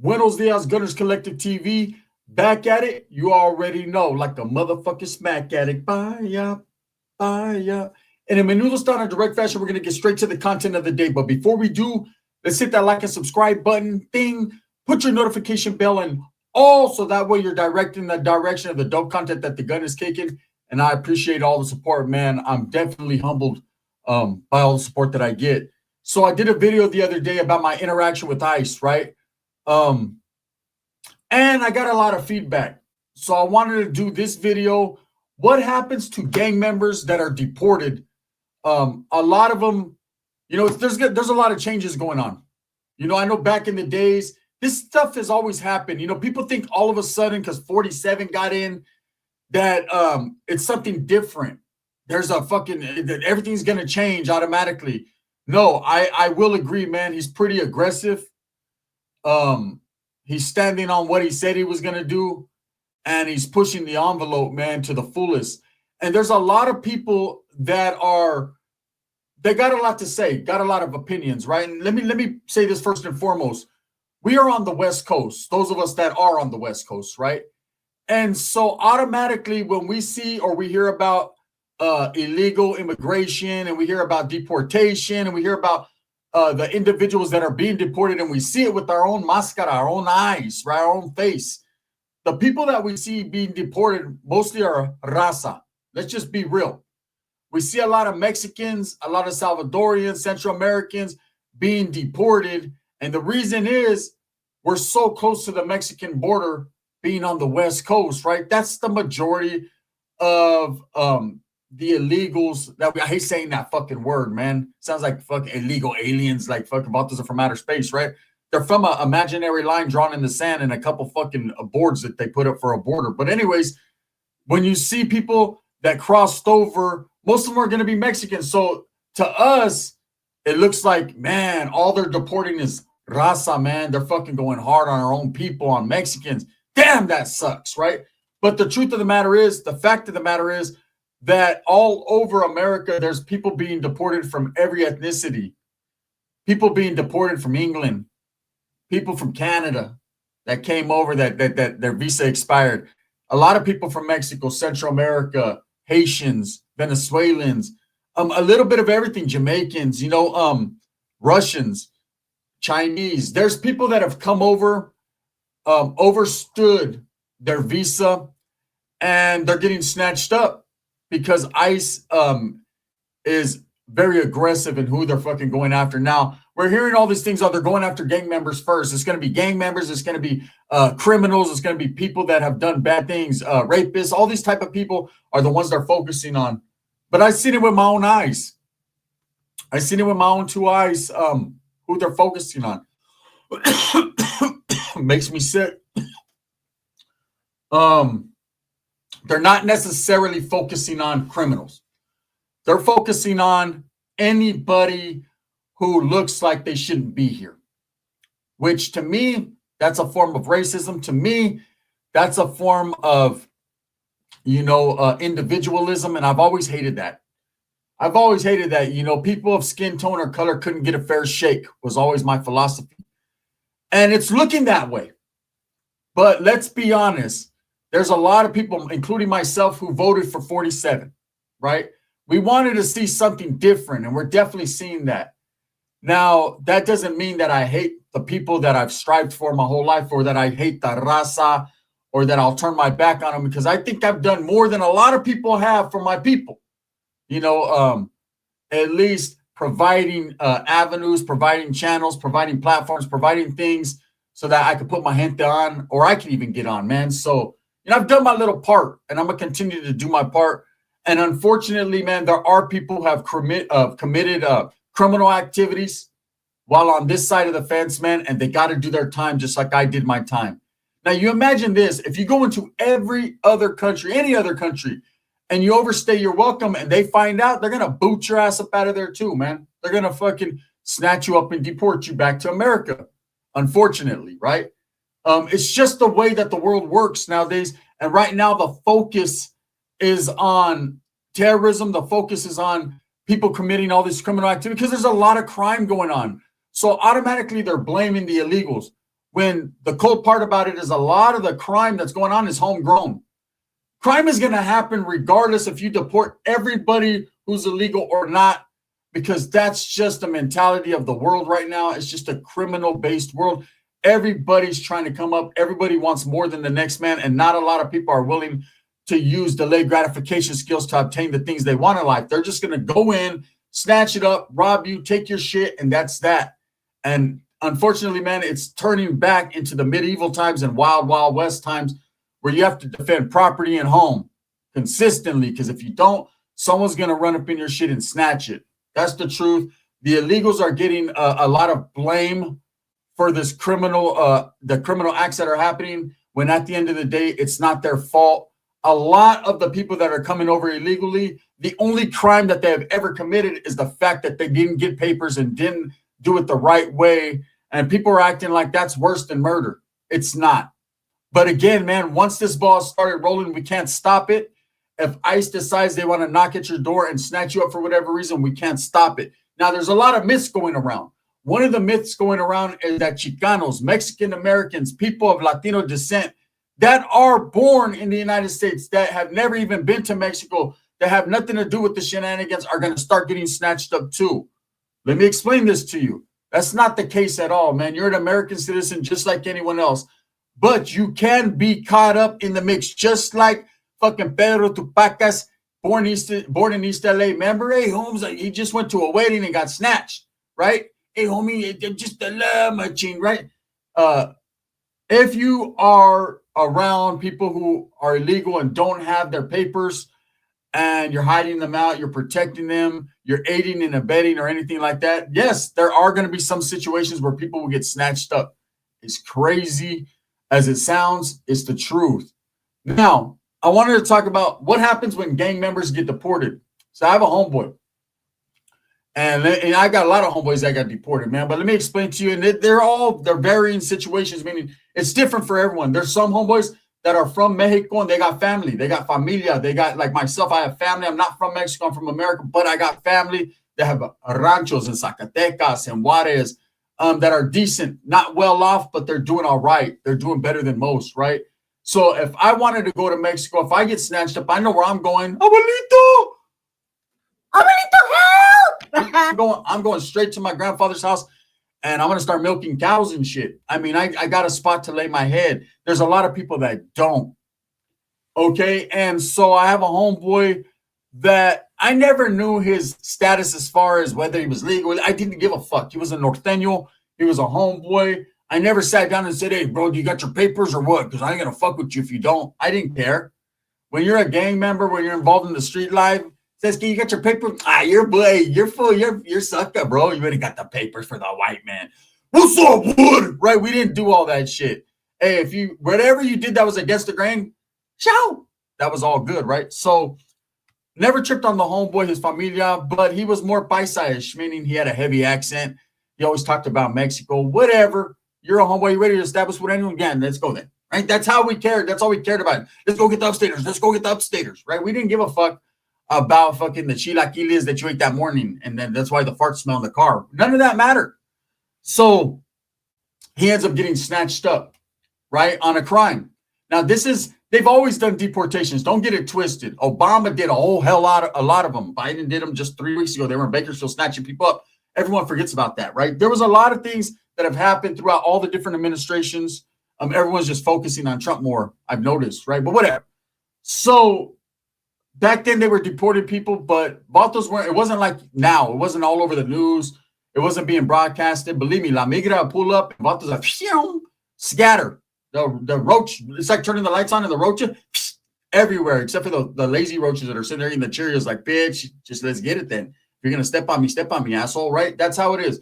Buenos dias, Gunners Collective TV. Back at it, you already know, like a motherfucking smack addict. Bye. And in Menudo style in direct fashion, we're going to get straight to the content of the day. But before we do, let's hit that like and subscribe button thing. Put your notification bell in all so that way you're directing the direction of the dope content that the gun is kicking. And I appreciate all the support, man. I'm definitely humbled by all the support that I get. So I did a video the other day about my interaction with ICE, right? And I got a lot of feedback. So I wanted to do this video. What happens to gang members that are deported? A lot of them, you know, there's a lot of changes going on. You know, I know back in the days, this stuff has always happened. You know, people think all of a sudden because 47 got in that it's something different. There's a fucking, everything's going to change automatically. No, I will agree, man. He's pretty aggressive. He's standing on what he said he was going to do, and he's pushing the envelope, man, to the fullest. And there's a lot of people that got a lot to say, got a lot of opinions, right? And let me say this first and foremost. We are on the West Coast, those of us that are on the West Coast, right? And so automatically when we see or we hear about illegal immigration, and we hear about deportation, and we hear about the individuals that are being deported, and we see it with our own mascara, our own eyes, right, our own face. The people that we see being deported mostly are raza. Let's just be real. We see a lot of Mexicans, a lot of Salvadorians, Central Americans being deported. And the reason is we're so close to the Mexican border being on the West Coast, right? That's the majority of the illegals that I hate saying that fucking word, man. Sounds like fucking illegal aliens, like fucking vatos from outer space, right? They're from an imaginary line drawn in the sand and a couple fucking boards that they put up for a border. But anyways, when you see people that crossed over, most of them are going to be Mexican. So to us, it looks like, man, all they're deporting is raza, man. They're fucking going hard on our own people, on Mexicans. Damn, that sucks, right? But the truth of the matter is, the fact of the matter is that all over America, there's people being deported from every ethnicity. People being deported from England. People from Canada that came over that their visa expired. A lot of people from Mexico, Central America, Haitians, Venezuelans, a little bit of everything, Jamaicans, you know, Russians, Chinese. There's people that have come over, overstood their visa, and they're getting snatched up because ICE is very aggressive in who they're fucking going after. Now, we're hearing all these things. Oh, they're going after gang members first. It's going to be gang members. It's going to be criminals. It's going to be people that have done bad things, rapists. All these type of people are the ones they're focusing on. But I've seen it with my own eyes. I've seen it with my own two eyes, who they're focusing on. Makes me sick. They're not necessarily focusing on criminals. They're focusing on anybody who looks like they shouldn't be here, which to me, that's a form of racism. To me, that's a form of, you know, individualism. And I've always hated that. I've always hated that, you know, people of skin tone or color couldn't get a fair shake was always my philosophy. And it's looking that way. But let's be honest. There's a lot of people, including myself, who voted for 47, right? We wanted to see something different, and we're definitely seeing that. Now, that doesn't mean that I hate the people that I've strived for my whole life, or that I hate the raza, or that I'll turn my back on them, because I think I've done more than a lot of people have for my people. You know, at least providing avenues, providing channels, providing platforms, providing things so that I could put my gente on, or I can even get on, man. So, you know, I've done my little part, and I'm going to continue to do my part. And unfortunately, man, there are people who have committed criminal activities while on this side of the fence, man, and they got to do their time just like I did my time. Now, you imagine this. If you go into every other country, any other country, and you overstay your welcome and they find out, they're going to boot your ass up out of there too, man. They're going to fucking snatch you up and deport you back to America, unfortunately, right? It's just the way that the world works nowadays. And right now, the focus is on terrorism. The focus is on people committing all this criminal activity because there's a lot of crime going on. So automatically they're blaming the illegals. when the cold part about it is a lot of the crime that's going on is homegrown. Crime is going to happen regardless if you deport everybody who's illegal or not, because that's just the mentality of the world right now. It's just a criminal-based world. Everybody's trying to come up. Everybody wants more than the next man, and not a lot of people are willing to use delayed gratification skills to obtain the things they want in life. They're just going to go in, snatch it up, rob you, take your shit, and that's that. And unfortunately, man, it's turning back into the medieval times and wild, wild west times where you have to defend property and home consistently, because if you don't, someone's going to run up in your shit and snatch it. That's the truth. The illegals are getting a lot of blame for this the criminal acts that are happening, when at the end of the day, it's not their fault. A lot of the people that are coming over illegally, the only crime that they have ever committed is the fact that they didn't get papers and didn't do it the right way. And people are acting like that's worse than murder. It's not. But again, man, once this ball started rolling, we can't stop it. If ICE decides they want to knock at your door and snatch you up for whatever reason, we can't stop it. Now, there's a lot of myths going around. One of the myths going around is that Chicanos, Mexican Americans, people of Latino descent that are born in the United States, that have never even been to Mexico, that have nothing to do with the shenanigans, are going to start getting snatched up too. Let me explain this to you. That's not the case at all, man. You're an American citizen just like anyone else. But you can be caught up in the mix, just like fucking Pedro Tupacas, born in East LA. Remember, hey, Holmes, he just went to a wedding and got snatched, right? Hey, homie, just a love machine, right? If you are around people who are illegal and don't have their papers, and you're hiding them out, you're protecting them, you're aiding and abetting or anything like that, yes, there are going to be some situations where people will get snatched up. It's crazy as it sounds, it's the truth. Now, I wanted to talk about what happens when gang members get deported. So I have a homeboy, and I got a lot of homeboys that got deported, man. But let me explain to you, and they're varying situations, meaning it's different for everyone. There's some homeboys that are from Mexico and they got family, they got familia, they got, like myself, I have family. I'm not from Mexico, I'm from America, but I got family that have ranchos in Zacatecas and Juarez, that are decent, not well off, but they're doing all right. They're doing better than most, right? So if I wanted to go to Mexico, if I get snatched up, I know where I'm going. Abuelito, help! I'm going straight to my grandfather's house, and I'm going to start milking cows and shit. I mean, I got a spot to lay my head. There's a lot of people that don't. Okay, and so I have a homeboy that I never knew his status as far as whether he was legal. I didn't give a fuck. He was a norteño. He was a homeboy. I never sat down and said, hey, bro, do you got your papers or what? Because I ain't going to fuck with you if you don't. I didn't care. When you're a gang member, when you're involved in the street life, says, can you got your papers? You're boy, you're full. You're sucker, bro. You already got the papers for the white man. What's up, wood? Right? We didn't do all that shit. Hey, if you, whatever you did that was against the grain, ciao. That was all good, right? So never tripped on the homeboy, his familia, but he was more paisa-ish, meaning he had a heavy accent. He always talked about Mexico, whatever. You're a homeboy, you ready to establish with anyone again? Let's go then, right? That's how we cared. That's all we cared about. Let's go get the upstaters. Let's go get the upstaters, right? We didn't give a fuck about fucking the chilaquiles that you ate that morning, and then that's why the fart smell in the car. None of that mattered. So he ends up getting snatched up, right, on a crime. Now, they've always done deportations. Don't get it twisted. Obama did a lot of them. Biden did them just 3 weeks ago. They were in Bakersfield snatching people up. Everyone forgets about that, right? There was a lot of things that have happened throughout all the different administrations. Everyone's just focusing on Trump more, I've noticed, right? But whatever. So back then they were deporting people, but vatos weren't. It wasn't like now. It wasn't all over the news. It wasn't being broadcasted. Believe me, La Migra pull up, and vatos like scatter. The roach, it's like turning the lights on, and the roach everywhere, except for the lazy roaches that are sitting there eating the Cheerios like, bitch, just let's get it then. If you're going to step on me, asshole, right? That's how it is.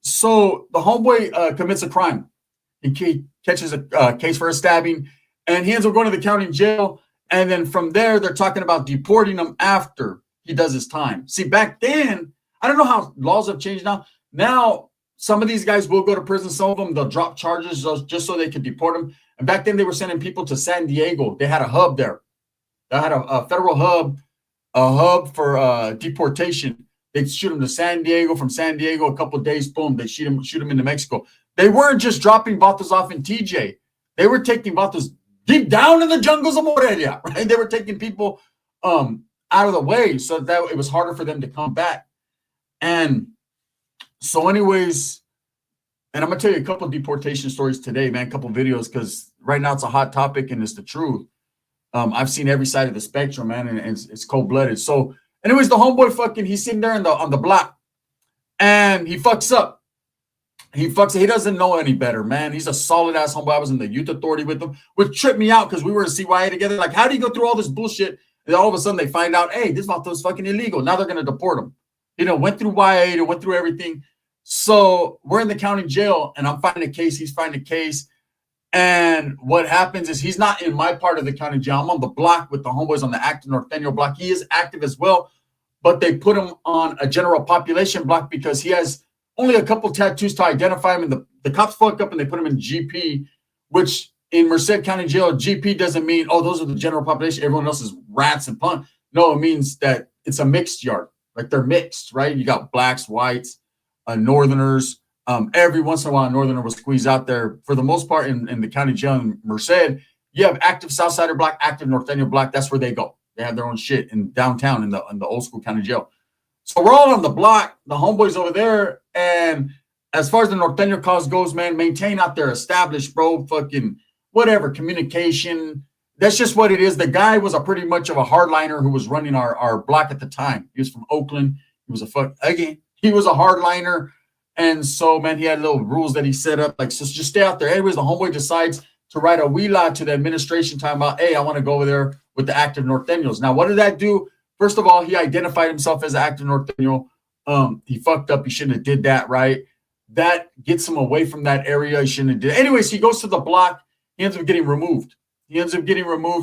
So the homeboy commits a crime. He catches a case for a stabbing, and he ends up going to the county jail. And then from there, they're talking about deporting him after he does his time. See, back then, I don't know how laws have changed now. Now, some of these guys will go to prison. Some of them, they'll drop charges just so they could deport them. And back then, they were sending people to San Diego. They had a hub there. They had a federal hub, for deportation. They'd shoot them to San Diego. From San Diego, a couple of days, boom, they shoot them into Mexico. They weren't just dropping vatos off in TJ. They were taking vatos deep down in the jungles of Morelia, right? They were taking people out of the way so that it was harder for them to come back. And so anyways, and I'm going to tell you a couple of deportation stories today, man, a couple of videos, because right now it's a hot topic and it's the truth. I've seen every side of the spectrum, man, and it's cold-blooded. So anyways, the homeboy he's sitting there on the block, and he fucks up. He doesn't know any better, man. He's a solid ass homeboy. I was in the youth authority with him, which tripped me out because we were in CYA together. Like, how do you go through all this bullshit? And all of a sudden they find out, hey, this vato is fucking illegal. Now they're going to deport him. Went through YA, went through everything. So we're in the county jail, and I'm fighting a case. He's fighting a case. And what happens is he's not in my part of the county jail. I'm on the block with the homeboys on the active Norteño block. He is active as well, but they put him on a general population block because he has only a couple tattoos to identify him. And the cops fuck up and they put him in GP, which in Merced County Jail, GP doesn't mean, oh, those are the general population. Everyone else is rats and punk. No, it means that it's a mixed yard. Like they're mixed, right? You got blacks, whites, northerners. Every once in a while, a northerner will squeeze out there. For the most part, in the county jail in Merced, you have active Southsider block, active Norteño block. That's where they go. They have their own shit in downtown in the old school county jail. So we're all on the block, the homeboys over there. And as far as the Norteño cause goes, man, maintain out there, established, bro, fucking whatever, communication. That's just what it is. The guy was a pretty much of a hardliner who was running our block at the time. He was from Oakland. He was he was a hardliner. And so, man, he had little rules that he set up. Like, so just stay out there. Anyways, the homeboy decides to write a wheela to the administration talking about, hey, I want to go over there with the active Norteños. Now, what did that do? First of all, he identified himself as an active Norteño. He fucked up. He shouldn't have did that, right? That gets him away from that area. He shouldn't have did. Anyways, he goes to the block. He ends up getting removed.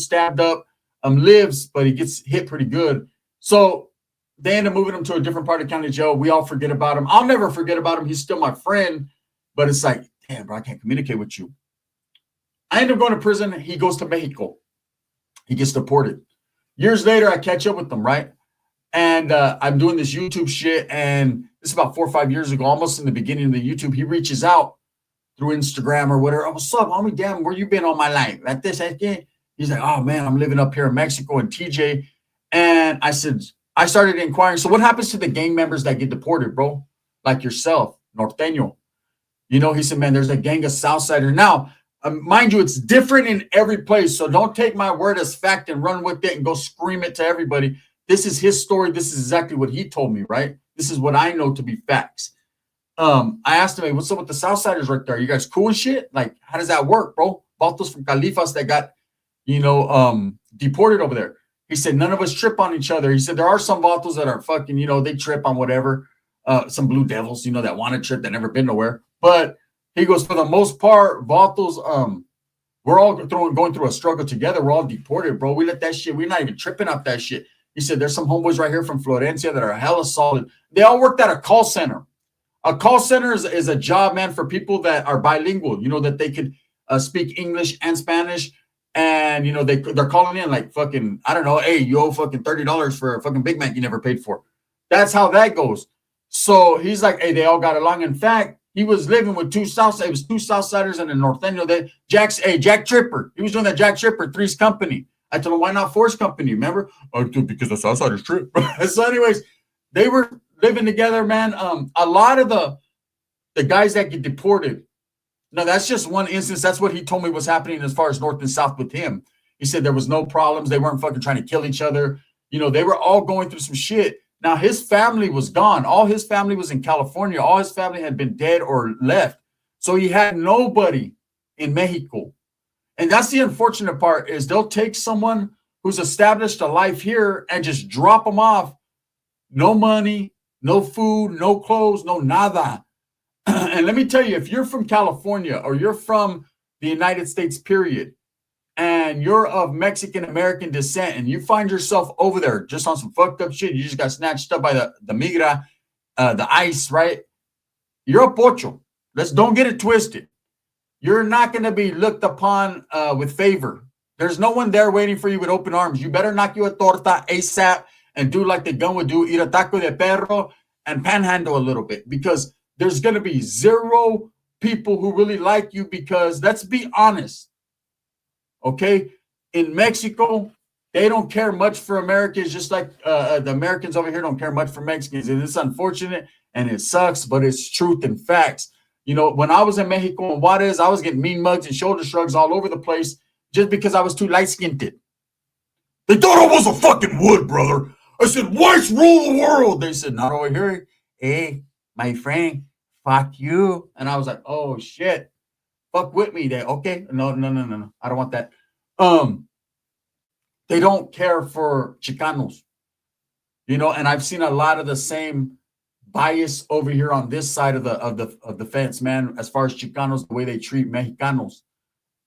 Stabbed up, lives, but he gets hit pretty good. So they end up moving him to a different part of county jail. We all forget about him. I'll never forget about him. He's still my friend, but it's like, damn, bro, I can't communicate with you. I end up going to prison. He goes to Mexico. He gets deported. Years later, I catch up with them, right? And I'm doing this YouTube shit, and this is about 4 or 5 years ago, almost in the beginning of the YouTube. He reaches out through Instagram or whatever. Oh, what's up, homie? Damn, where you been all my life? Like this, again. He's like, oh, man, I'm living up here in Mexico and TJ. And I started inquiring. So what happens to the gang members that get deported, bro? Like yourself, Norteño. He said, man, there's a gang of Southsiders. Now, mind you, it's different in every place. So don't take my word as fact and run with it and go scream it to everybody. This is his story. This is exactly what he told me, right? This is what I know to be facts. I asked him, hey, what's up with the Southsiders right there? You guys cool and shit? Like, how does that work, bro? Vatos from Califas that got, deported over there. He said, none of us trip on each other. He said, there are some vatos that are fucking, they trip on whatever. Some blue devils, that want to trip, that never been nowhere. But he goes, for the most part, vatos, we're all going through a struggle together. We're all deported, bro. We let that shit, we're not even tripping off that shit. He said, there's some homeboys right here from Florencia that are hella solid. They all worked at a call center. A call center is a job, man, for people that are bilingual, that they could speak English and Spanish. And, they're calling in like fucking, I don't know, hey, you owe fucking $30 for a fucking Big Mac you never paid for. That's how that goes. So he's like, hey, they all got along. In fact, he was living with two Southsiders. It was two Southsiders and a Norteño. That Jack Tripper. He was doing that Jack Tripper, Three's Company. I told him, why not Force Company? Remember? Oh, dude, because the Southsiders trip. So anyways, they were living together, man. A lot of the guys that get deported, now that's just one instance. That's what he told me was happening as far as North and South with him. He said there was no problems. They weren't fucking trying to kill each other. They were all going through some shit. Now, his family was gone. All his family was in California. All his family had been dead or left. So he had nobody in Mexico. And that's the unfortunate part is they'll take someone who's established a life here and just drop them off. No money, no food, no clothes, no nada. And let me tell you, if you're from California or you're from the United States, period, and you're of Mexican-American descent and you find yourself over there just on some fucked up shit, you just got snatched up by the migra, the ICE, right? You're a pocho. Don't get it twisted. You're not going to be looked upon with favor. There's no one there waiting for you with open arms. You better knock you a torta ASAP and do like the gun would do, eat a taco de perro and panhandle a little bit, because there's going to be zero people who really like you because let's be honest, okay? In Mexico, they don't care much for Americans, just like the Americans over here don't care much for Mexicans. And it's unfortunate and it sucks, but it's truth and facts. You know, when I was in Mexico and Juarez, I was getting mean mugs and shoulder shrugs all over the place just because I was too light-skinned. They thought I was a fucking wood, brother. I said, whites rule the world. They said, not over here. Hey, my friend, fuck you. And I was like, oh, shit. Fuck with me. They okay. No. I don't want that. They don't care for Chicanos, you know, and I've seen a lot of the same bias over here on this side of the fence, man, as far as Chicanos, the way they treat Mexicanos.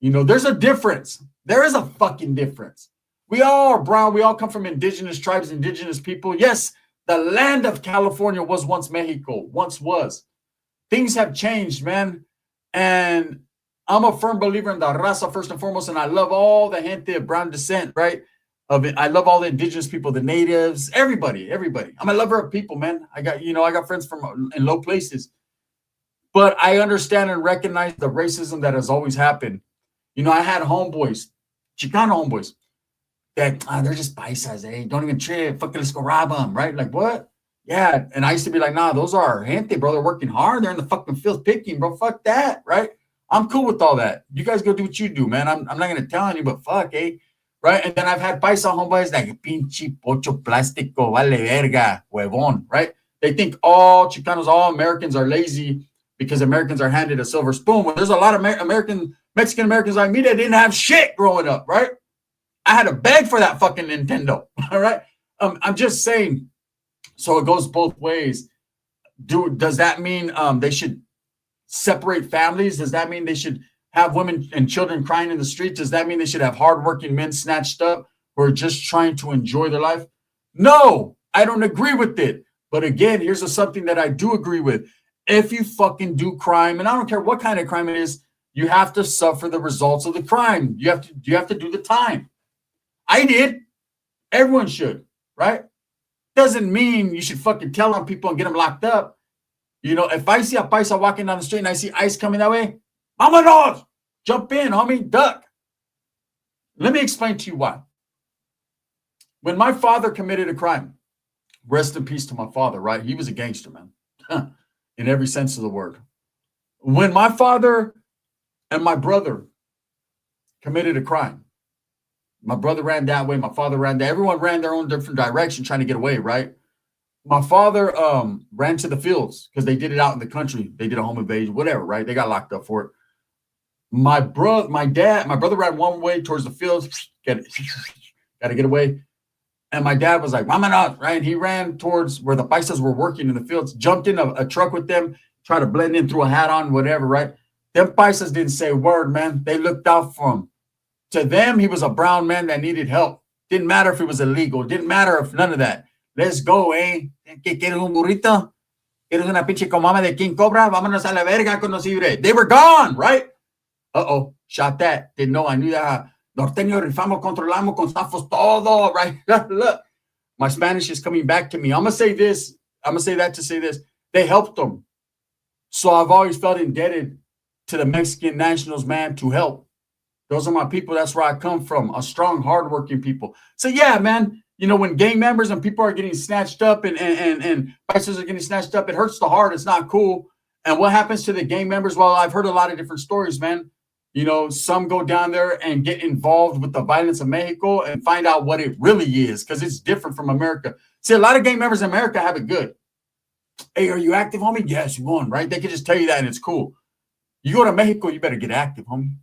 You know, there's a difference. There is a fucking difference. We all are brown. We all come from indigenous tribes, indigenous people. Yes, the land of California was once Mexico, once was. Things have changed, man. And I'm a firm believer in the raza first and foremost, and I love all the gente of brown descent, right? Of it. I love all the indigenous people, the natives, everybody. I'm a lover of people, man. I got friends from in low places. But I understand and recognize the racism that has always happened. You know, I had homeboys, Chicano homeboys, that they're just paisas, eh? Don't even trip. Fucking let's go rob them, right? Like, what? Yeah. And I used to be like, nah, those are gente, bro. They're working hard. They're in the fucking field picking, bro. Fuck that, right? I'm cool with all that. You guys go do what you do, man. I'm not going to tell any, but fuck, eh? Right? And then I've had paisa homeboys like, pinche pocho plástico, vale verga, huevón, right? They think all Chicanos, all Americans are lazy because Americans are handed a silver spoon. Well, there's a lot of Mexican Americans like me that didn't have shit growing up, right? I had to beg for that fucking Nintendo, all right? I'm just saying, so it goes both ways. Does that mean they should separate families? Does that mean they should have women and children crying in the streets? Does that mean they should have hardworking men snatched up who are just trying to enjoy their life? No, I don't agree with it. But again, here's something that I do agree with. If you fucking do crime, and I don't care what kind of crime it is, you have to suffer the results of the crime. You have to do the time. I did. Everyone should, right? Doesn't mean you should fucking tell on people and get them locked up. You know, if I see a paisa walking down the street and I see ICE coming that way, vámonos! Jump in, homie, duck. Let me explain to you why. When my father committed a crime, rest in peace to my father, right? He was a gangster, man, in every sense of the word. When my father and my brother committed a crime, my brother ran that way, my father ran that. Everyone ran their own different direction trying to get away, right? My father ran to the fields because they did it out in the country. They did a home invasion, whatever, right? They got locked up for it. My brother ran one way towards the fields, got to get away. And my dad was like, "Vámonos," right? And he ran towards where the paisas were working in the fields, jumped in a truck with them, tried to blend in, threw a hat on, whatever, right? Them paisas didn't say a word, man. They looked out for him. To them, he was a brown man that needed help. Didn't matter if it was illegal. Didn't matter if none of that. Let's go, eh? ¿Quieres un burrito? ¿Quieres una pinche comama de King Cobra? Vámonos a la verga con los libre. They were gone, right? Uh-oh, shot that. Didn't know. I knew that. Norteño, rifamos, controlamos, con zafos, todo, right? Look, my Spanish is coming back to me. I'm going to say this. I'm going to say that to say this. They helped them. So I've always felt indebted to the Mexican nationals, man, to help. Those are my people. That's where I come from. A strong, hardworking people. So yeah, man, you know, when gang members and people are getting snatched up and paisas are getting snatched up, it hurts the heart. It's not cool. And what happens to the gang members? Well, I've heard a lot of different stories, man. You know, some go down there and get involved with the violence of Mexico and find out what it really is, because it's different from America. See, a lot of gang members in America have it good. Hey, are you active, homie? Yes, you won, right? They can just tell you that and it's cool. You go to Mexico, you better get active, homie,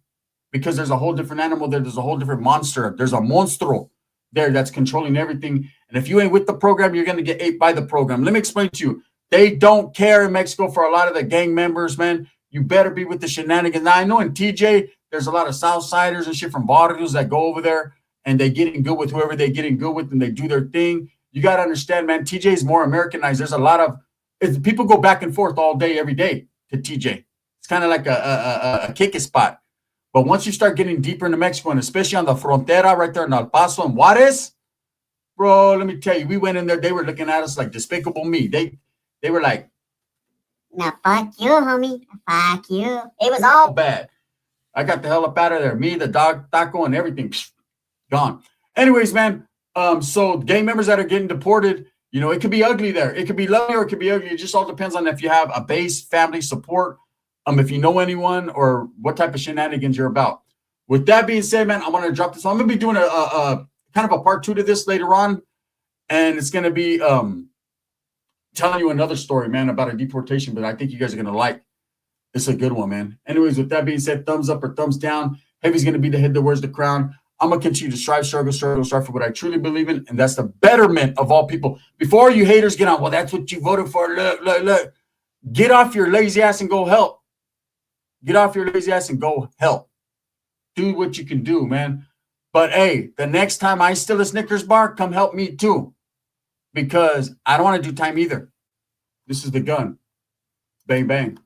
because there's a whole different animal there. There's a whole different monster. There's a monstro there that's controlling everything. And if you ain't with the program, you're going to get ate by the program. Let me explain to you. They don't care in Mexico for a lot of the gang members, man. You better be with the shenanigans. Now, I know in TJ, there's a lot of Southsiders and shit from barrios that go over there and they get in good with whoever they get in good with and they do their thing. You got to understand, man, TJ is more Americanized. There's a lot of people go back and forth all day, every day to TJ. It's kind of like a kick spot. But once you start getting deeper into Mexico, and especially on the frontera right there in El Paso and Juarez, bro, let me tell you, we went in there. They were looking at us like Despicable Me. They were like, Now, fuck you, homie. Fuck you. It was all bad. I got the hell up out of there. Me, the dog, Taco, and everything, gone. Anyways, man, so gang members that are getting deported, you know, it could be ugly there. It could be lovely or it could be ugly. It just all depends on if you have a base family support, if you know anyone or what type of shenanigans you're about. With that being said, man, I'm going to drop this. I'm going to be doing a kind of a part 2 to this later on. And it's going to be telling you another story, man, about a deportation, but I think you guys are going to like. It's a good one, man. Anyways, with that being said, thumbs up or thumbs down. Heavy's going to be the head that wears the crown. I'm going to continue to strive for what I truly believe in, and that's the betterment of all people. Before you haters get on, well, that's what you voted for. Look. Get off your lazy ass and go help. Get off your lazy ass and go help. Do what you can do, man. But, hey, the next time I steal a Snickers bar, come help me too, because I don't want to do time either. This is the gun. Bang, bang.